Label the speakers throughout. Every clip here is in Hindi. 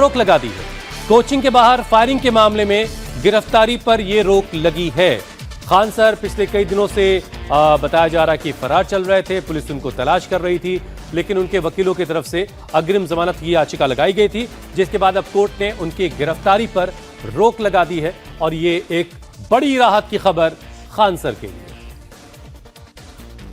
Speaker 1: रोक लगा दी है। कोचिंग के बाहर फायरिंग के मामले में गिरफ्तारी पर यह रोक लगी है। खान सर पिछले कई दिनों से बताया जा रहा है कि फरार चल रहे थे, पुलिस उनको तलाश कर रही थी, लेकिन उनके वकीलों की तरफ से अग्रिम जमानत की याचिका लगाई गई थी, जिसके बाद अब कोर्ट ने उनकी गिरफ्तारी पर रोक लगा दी है। और ये एक बड़ी राहत की खबर खान सर के लिए।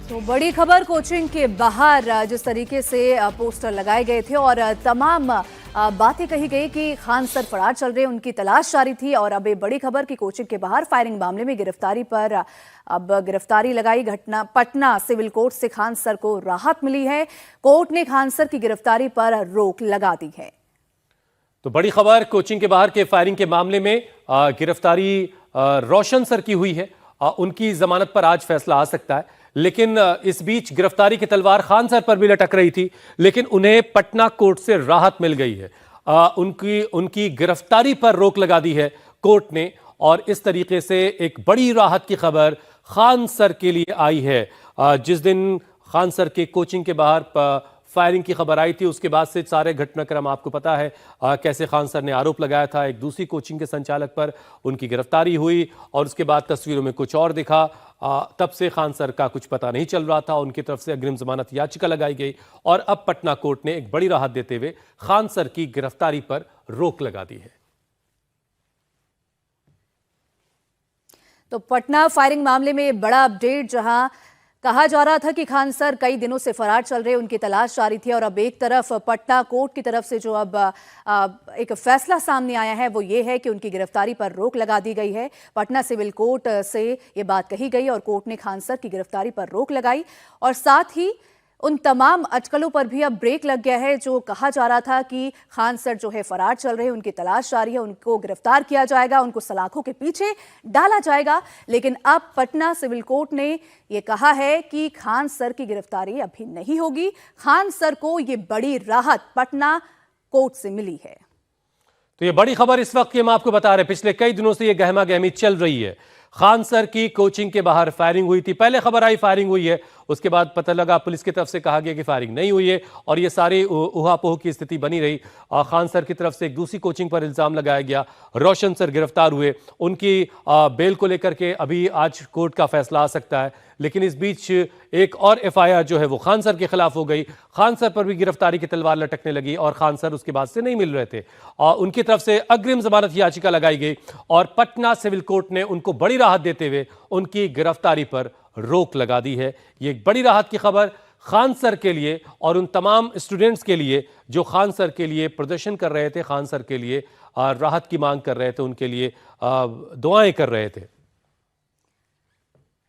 Speaker 2: तो बड़ी खबर, कोचिंग के बाहर जिस तरीके से पोस्टर लगाए गए थे और तमाम बातें कही गई कि खान सर फरार चल रहे, उनकी तलाश जारी थी। और अब ये बड़ी खबर कि कोचिंग के बाहर फायरिंग मामले में गिरफ्तारी पर अब गिरफ्तारी लगाई। घटना पटना सिविल कोर्ट से खान सर को राहत मिली है। कोर्ट ने खान सर की गिरफ्तारी पर रोक लगा दी है।
Speaker 1: तो बड़ी खबर, कोचिंग के बाहर के फायरिंग के मामले में गिरफ्तारी रोशन सर की हुई है। उनकी जमानत पर आज फैसला आ सकता है, लेकिन इस बीच गिरफ्तारी की तलवार खान सर पर भी लटक रही थी, लेकिन उन्हें पटना कोर्ट से राहत मिल गई है। उनकी गिरफ्तारी पर रोक लगा दी है कोर्ट ने। और इस तरीके से एक बड़ी राहत की खबर खान सर के लिए आई है। जिस दिन खान सर के कोचिंग के बाहर फायरिंग की खबर आई थी, उसके बाद से सारे घटनाक्रम आपको पता है, कैसे खान सर ने आरोप लगाया था एक दूसरी कोचिंग के संचालक पर, उनकी गिरफ्तारी हुई और उसके बाद तस्वीरों में कुछ और दिखा। तब से खान सर का कुछ पता नहीं चल रहा था, उनकी तरफ से अग्रिम जमानत याचिका लगाई गई और अब पटना कोर्ट ने एक बड़ी राहत देते हुए खान सर की गिरफ्तारी पर रोक लगा दी है।
Speaker 2: तो पटना फायरिंग मामले में बड़ा अपडेट, जहां कहा जा रहा था कि खान सर कई दिनों से फरार चल रहे, उनकी तलाश जारी थी। और अब एक तरफ पटना कोर्ट की तरफ से जो अब एक फैसला सामने आया है वो ये है कि उनकी गिरफ्तारी पर रोक लगा दी गई है। पटना सिविल कोर्ट से ये बात कही गई और कोर्ट ने खान सर की गिरफ्तारी पर रोक लगाई। और साथ ही उन तमाम अटकलों पर भी अब ब्रेक लग गया है। जो कहा जा रहा था कि खान सर जो है फरार चल रहे हैं, उनकी तलाश जारी है, उनको गिरफ्तार किया जाएगा, उनको सलाखों के पीछे डाला जाएगा, लेकिन अब पटना सिविल कोर्ट ने ये कहा है कि खान सर की गिरफ्तारी अभी नहीं होगी। खान सर को ये बड़ी राहत पटना कोर्ट से मिली है।
Speaker 1: तो ये बड़ी खबर इस वक्त की हम आपको बता रहे हैं, पिछले कई दिनों से ये गहमा गहमी चल रही है। खान सर की कोचिंग के बाहर फायरिंग हुई थी, पहले खबर आई फायरिंग हुई है, उसके बाद पता लगा पुलिस की तरफ से कहा गया कि फायरिंग नहीं हुई है और ये सारी उहापोह की स्थिति बनी रही। खान सर की तरफ से एक दूसरी कोचिंग पर इल्जाम लगाया गया, रोशन सर गिरफ्तार हुए, उनकी बेल को लेकर के अभी आज कोर्ट का फैसला आ सकता है। लेकिन इस बीच एक और एफआईआर जो है वो खान सर के खिलाफ हो गई, खान सर पर भी गिरफ्तारी की तलवार लटकने लगी और खान सर उसके बाद से नहीं मिल रहे थे और उनकी तरफ से अग्रिम जमानत याचिका लगाई गई और पटना सिविल कोर्ट ने उनको बड़ी राहत देते हुए उनकी गिरफ्तारी पर रोक लगा दी है। ये एक बड़ी राहत की खबर खान सर के लिए और उन तमाम स्टूडेंट्स के लिए जो खान सर के लिए प्रदर्शन कर रहे थे, खान सर के लिए राहत की मांग कर रहे थे, उनके लिए दुआएं कर रहे थे।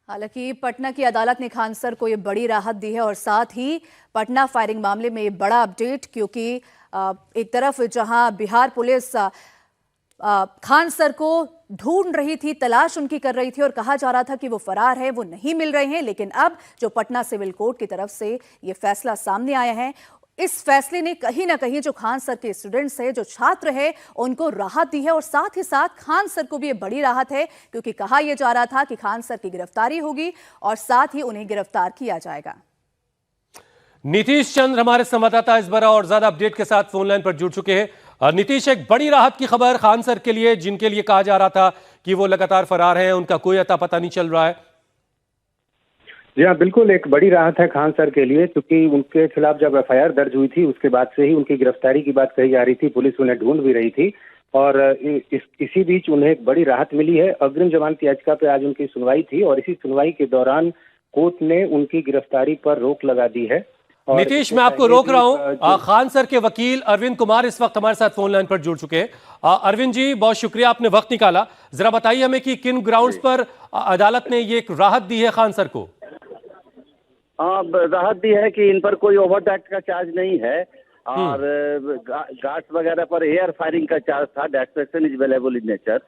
Speaker 2: हालांकि पटना की अदालत ने खान सर को ये बड़ी राहत दी है और साथ ही पटना फायरिंग मामले में ये बड़ा अपडेट, क्योंकि एक तरफ जहां बिहार पुलिस खान सर को ढूंढ रही थी, तलाश उनकी कर रही थी और कहा जा रहा था कि वो फरार है, वो नहीं मिल रहे हैं, लेकिन अब जो पटना सिविल कोर्ट की तरफ से ये फैसला सामने आया है, इस फैसले ने कहीं ना कहीं जो खान सर के स्टूडेंट्स हैं, जो छात्र हैं, उनको राहत दी है। और साथ ही साथ खान सर को भी ये बड़ी राहत है, क्योंकि कहा यह जा रहा था कि खान सर की गिरफ्तारी होगी और साथ ही उन्हें गिरफ्तार किया जाएगा।
Speaker 1: नीतीश चंद्र हमारे संवाददाता इस बार और ज्यादा अपडेट के साथ फोन लाइन पर जुड़ चुके हैं। नीतीश, एक बड़ी राहत की खबर खान सर के लिए, जिनके लिए कहा जा रहा था कि वो लगातार फरार हैं, उनका कोई अता पता नहीं चल रहा है।
Speaker 3: जी हाँ, बिल्कुल एक बड़ी राहत है खान सर के लिए, क्योंकि उनके खिलाफ जब एफआईआर दर्ज हुई थी उसके बाद से ही उनकी गिरफ्तारी की बात कही जा रही थी, पुलिस उन्हें ढूंढ भी रही थी और इसी बीच उन्हें एक बड़ी राहत मिली है। अग्रिम जमानत याचिका पे आज उनकी सुनवाई थी और इसी सुनवाई के दौरान कोर्ट ने उनकी गिरफ्तारी पर रोक लगा दी है।
Speaker 1: नीतीश, मैं आपको रोक रहा हूं, खान सर के वकील अरविंद कुमार इस वक्त हमारे साथ फोन लाइन पर जुड़ चुके हैं। अरविंद जी, बहुत शुक्रिया, आपने वक्त निकाला। जरा बताइए हमें कि किन ग्राउंड्स पर अदालत ने ये एक राहत दी है खान सर को।
Speaker 4: राहत दी है कि इन पर कोई ओवर एक्ट का चार्ज नहीं है और गार्ड्स वगैरह पर एयर फायरिंग का चार्ज था, that person is available in nature,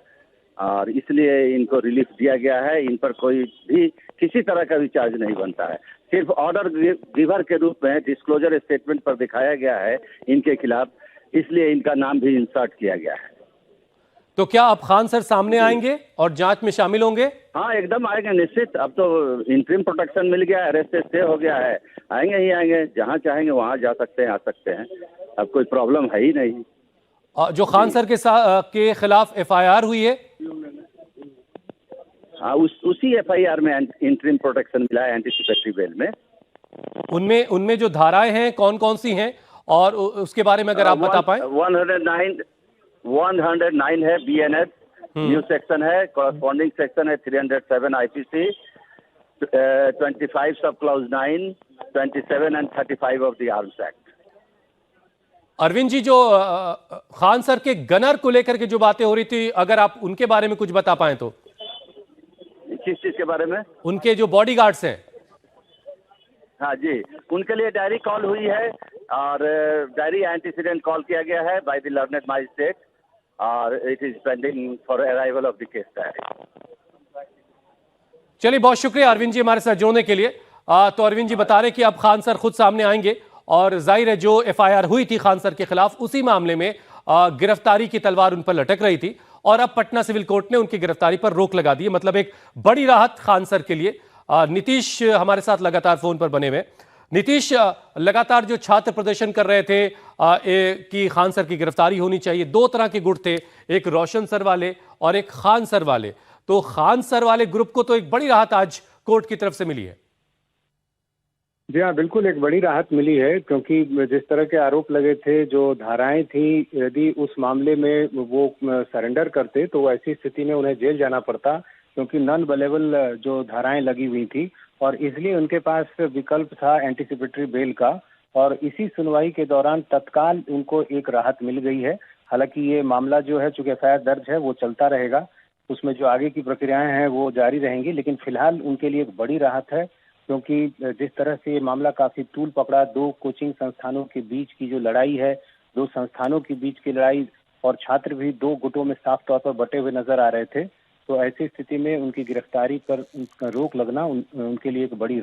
Speaker 4: और इसलिए इनको रिलीफ दिया गया है। इन पर कोई भी किसी तरह का भी चार्ज नहीं बनता है, सिर्फ ऑर्डर गिवर के रूप में डिस्क्लोजर स्टेटमेंट पर दिखाया गया है इनके खिलाफ, इसलिए इनका नाम भी इंसर्ट किया गया है।
Speaker 1: तो क्या अब खान सर सामने आएंगे और जांच में शामिल होंगे?
Speaker 4: हाँ, एकदम आएंगे निश्चित। अब तो इंटरिम प्रोटेक्शन मिल गया है, अरेस्ट स्टे हो गया है, आएंगे ही आएंगे, जहाँ चाहेंगे वहाँ जा सकते हैं, आ सकते हैं, अब कोई प्रॉब्लम है ही नहीं।
Speaker 1: जो खान सर के खिलाफ एफआईआर हुई है?
Speaker 4: हाँ, उसी एफआईआर में इंटरिम प्रोटेक्शन मिला है एंटीसिपेटरी बेल में।
Speaker 1: उनमें जो धाराएं हैं कौन कौन सी हैं और उसके बारे में अगर आप बता पाएं।
Speaker 4: 109 है बीएनएस न्यू सेक्शन है, कॉरस्पॉन्डिंग सेक्शन है 307 IPC, 25 sub clause 9, 27 and 35 of the arms act.
Speaker 1: Arvind ji, जो खान सर के गनर को लेकर के जो बातें हो रही थी, अगर आप उनके बारे में कुछ बता पाएं तो।
Speaker 4: किस चीज के बारे में?
Speaker 1: उनके जो बॉडीगार्ड्स हैं।
Speaker 4: हाँ जी, उनके लिए डायरी कॉल हुई है और डायरी एंटीसीडेंट कॉल किया गया है बाय द लर्नेड मजिस्ट्रेट और it is pending for arrival of the case diary.
Speaker 1: चलिए, बहुत शुक्रिया अरविंद जी हमारे साथ जोड़ने के लिए। तो अरविंद जी बता रहे कि अब खान सर खुद सामने आएंगे और जाहिर है जो एफआईआर हुई थी खान सर के खिलाफ, उसी मामले में गिरफ्तारी की तलवार उन पर लटक रही थी और अब पटना सिविल कोर्ट ने उनकी गिरफ्तारी पर रोक लगा दी है। मतलब एक बड़ी राहत खान सर के लिए। नीतीश हमारे साथ लगातार फोन पर बने हुए। नीतीश, लगातार जो छात्र प्रदर्शन कर रहे थे कि खान सर की गिरफ्तारी होनी चाहिए, दो तरह के गुट थे, एक रोशन सर वाले और एक खान सर वाले। तो खान सर वाले ग्रुप को तो एक बड़ी राहत आज कोर्ट की तरफ से मिली है।
Speaker 3: जी हाँ, बिल्कुल एक बड़ी राहत मिली है, क्योंकि जिस तरह के आरोप लगे थे, जो धाराएं थी, यदि उस मामले में वो सरेंडर करते तो ऐसी स्थिति में उन्हें जेल जाना पड़ता, क्योंकि नॉन अवेलेबल जो धाराएं लगी हुई थी और इसलिए उनके पास विकल्प था एंटीसिपेटरी बेल का। और इसी सुनवाई के दौरान तत्काल उनको एक राहत मिल गई है। हालांकि ये मामला जो है, चूंकि एफआईआर दर्ज है, वो चलता रहेगा, उसमें जो आगे की प्रक्रियाएं हैं वो जारी रहेंगी, लेकिन फिलहाल उनके लिए एक बड़ी राहत है, क्योंकि जिस तरह से ये मामला काफी तूल पकड़ा, दो कोचिंग संस्थानों के बीच की जो लड़ाई है, दो संस्थानों के बीच की लड़ाई, और छात्र भी दो गुटों में साफ तौर पर बटे हुए नजर आ रहे थे, तो ऐसी स्थिति में उनकी गिरफ्तारी पर रोक लगना उनके लिए एक बड़ी